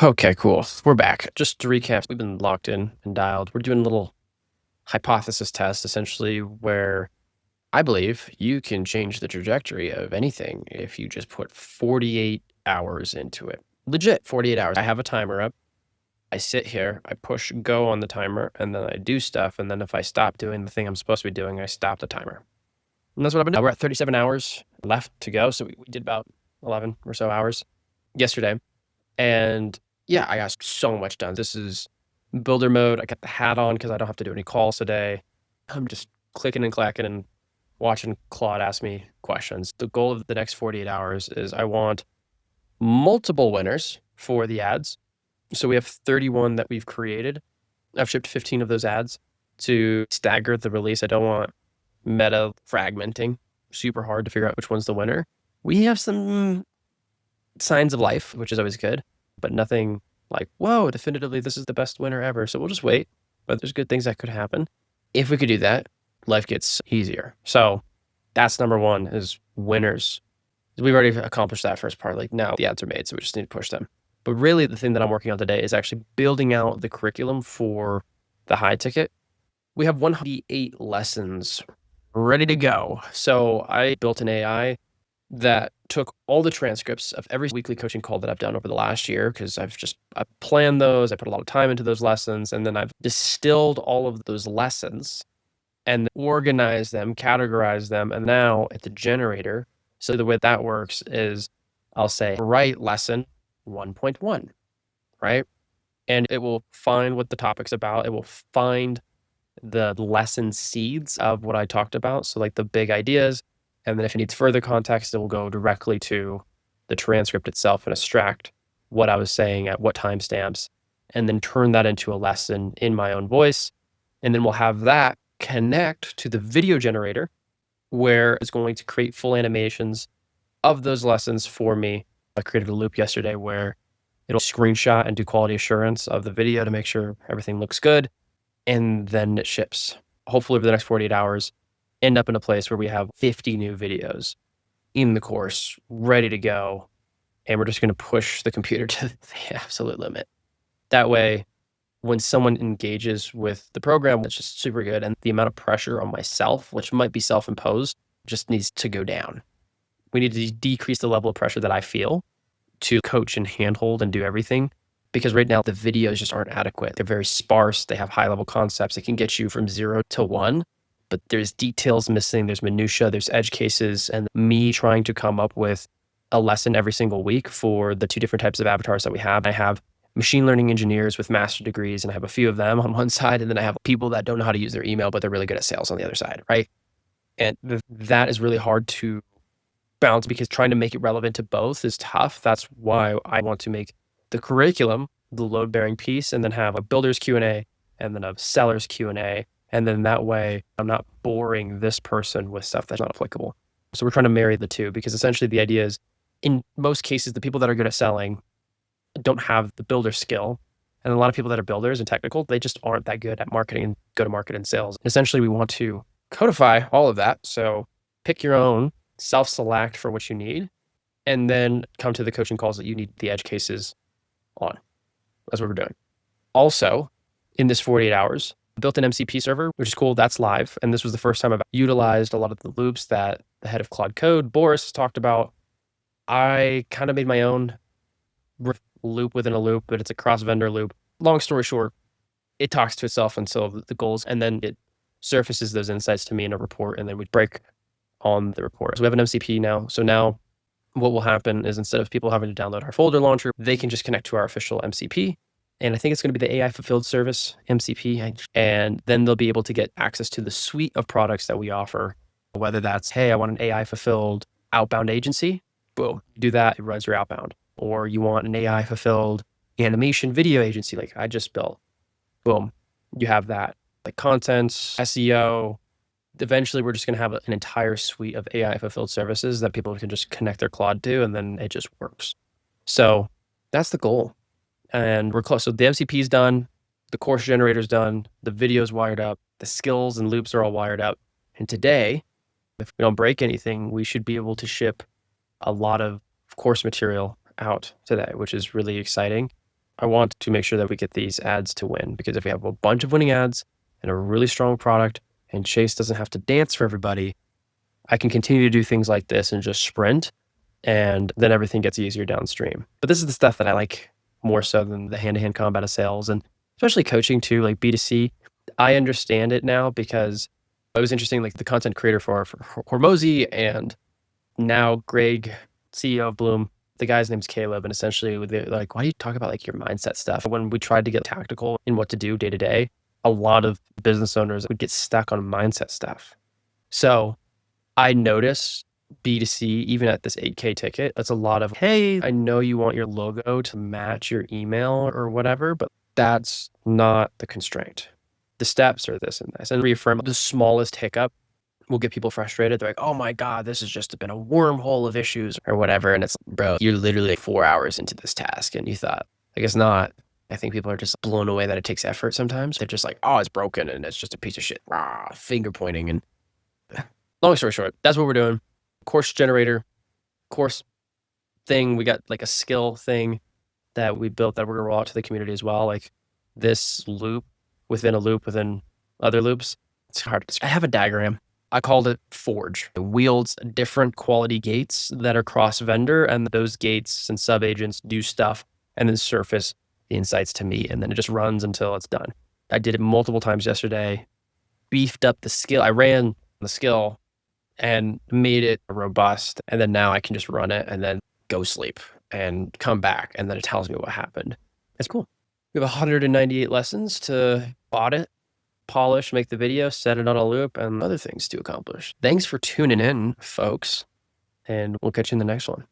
Okay, cool. We're back. Just to recap, we've been locked in and dialed. We're doing a little hypothesis test, essentially, where I believe you can change the trajectory of anything if you just put 48 hours into it. Legit 48 hours. I have a timer up. I sit here, I push go on the timer, and then I do stuff. And then if I stop doing the thing I'm supposed to be doing, I stop the timer. And that's what I've been doing. We're at 37 hours left to go. So we did about 11 or so hours yesterday. And yeah, I got so much done. This is builder mode. I got the hat on because I don't have to do any calls today. I'm just clicking and clacking and watching Claude ask me questions. The goal of the next 48 hours is I want multiple winners for the ads. So we have 31 that we've created. I've shipped 15 of those ads to stagger the release. I don't want meta fragmenting. Super hard to figure out which one's the winner. We have some signs of life, which is always good, but nothing like, whoa, definitively this is the best winner ever. So we'll just wait. But there's good things that could happen. If we could do that, life gets easier. So that's number one is winners. We've already accomplished that first part. Like now the ads are made, so we just need to push them. But really the thing that I'm working on today is actually building out the curriculum for the high ticket. We have 108 lessons ready to go. So I built an AI that took all the transcripts of every weekly coaching call that I've done over the last year because I planned those, I put a lot of time into those lessons, and then I've distilled all of those lessons and organized them, categorized them, and now it's a generator. So the way that works is I'll say write lesson 1.1, right? And it will find what the topic's about. It will find the lesson seeds of what I talked about. So like the big ideas. And then if it needs further context, it will go directly to the transcript itself and extract what I was saying at what timestamps, and then turn that into a lesson in my own voice. And then we'll have that connect to the video generator where it's going to create full animations of those lessons for me. I created a loop yesterday where it'll screenshot and do quality assurance of the video to make sure everything looks good. And then it ships. Hopefully over the next 48 hours, end up in a place where we have 50 new videos in the course ready to go. And we're just going to push the computer to the absolute limit. That way, when someone engages with the program, it's just super good. And the amount of pressure on myself, which might be self-imposed, just needs to go down. We need to decrease the level of pressure that I feel to coach and handhold and do everything. Because right now the videos just aren't adequate. They're very sparse. They have high level concepts. It can get you from 0 to 1, but there's details missing. There's minutia, there's edge cases, and me trying to come up with a lesson every single week for the two different types of avatars that we have. I have machine learning engineers with master degrees, and I have a few of them on one side. And then I have people that don't know how to use their email, but they're really good at sales on the other side, right? And that is really hard to balance because trying to make it relevant to both is tough. That's why I want to make the curriculum the load-bearing piece and then have a builder's Q&A and then a seller's Q&A. And then that way I'm not boring this person with stuff that's not applicable. So we're trying to marry the two because essentially the idea is in most cases, the people that are good at selling don't have the builder skill. And a lot of people that are builders and technical, they just aren't that good at marketing and go-to-market and sales. Essentially, we want to codify all of that. So pick your own, self-select for what you need, and then come to the coaching calls that you need the edge cases on. That's what we're doing. Also, in this 48 hours, I built an MCP server, which is cool. That's live. And this was the first time I've utilized a lot of the loops that the head of Claude Code, Boris, talked about. I kind of made my own loop within a loop, but it's a cross-vendor loop. Long story short, it talks to itself until the goals, and then it surfaces those insights to me in a report, and then we break on the report. So we have an MCP now. So now what will happen is instead of people having to download our folder launcher, they can just connect to our official MCP. And I think it's going to be the AI fulfilled service MCP. And then they'll be able to get access to the suite of products that we offer, whether that's, hey, I want an AI fulfilled outbound agency. Boom, do that. It runs your outbound. Or you want an AI fulfilled animation video agency like I just built. Boom, you have that. Like content, SEO. Eventually, we're just going to have an entire suite of AI fulfilled services that people can just connect their Claude to, and then it just works. So that's the goal. And we're close. So the MCP is done. The course generator is done. The video is wired up. The skills and loops are all wired up. And today, if we don't break anything, we should be able to ship a lot of course material out today, which is really exciting. I want to make sure that we get these ads to win, because if we have a bunch of winning ads and a really strong product and Chase doesn't have to dance for everybody, I can continue to do things like this and just sprint, and then everything gets easier downstream. But this is the stuff that I like more so than the hand-to-hand combat of sales, and especially coaching too, like B2C. I understand it now because it was interesting, like the content creator for Hormozy, and now Greg, CEO of Bloom, the guy's name's Caleb, and essentially they're like, why do you talk about like your mindset stuff? When we tried to get tactical in what to do day to day, a lot of business owners would get stuck on mindset stuff. So I notice B2C, even at this 8K ticket, that's a lot of, hey, I know you want your logo to match your email or whatever, but that's not the constraint. The steps are this and this, and reaffirm the smallest hiccup will get people frustrated. They're like, oh my God, this has just been a wormhole of issues or whatever. And it's, bro, you're literally 4 hours into this task and you thought, I guess not. I think people are just blown away that it takes effort sometimes. They're just like, oh, it's broken and it's just a piece of shit. Finger pointing. And long story short, that's what we're doing. Course generator, course thing. We got like a skill thing that we built that we're gonna roll out to the community as well. Like this loop within a loop within other loops. It's hard to describe. I have a diagram. I called it Forge. It wields different quality gates that are cross vendor, and those gates and sub agents do stuff and then surface the insights to me, and then it just runs until it's done. I did it multiple times yesterday, beefed up the skill. I ran the skill and made it robust, and then now I can just run it and then go sleep and come back, and then it tells me what happened. It's cool. We have 198 lessons to audit, polish, make the video, set it on a loop, and other things to accomplish. Thanks for tuning in, folks, and we'll catch you in the next one.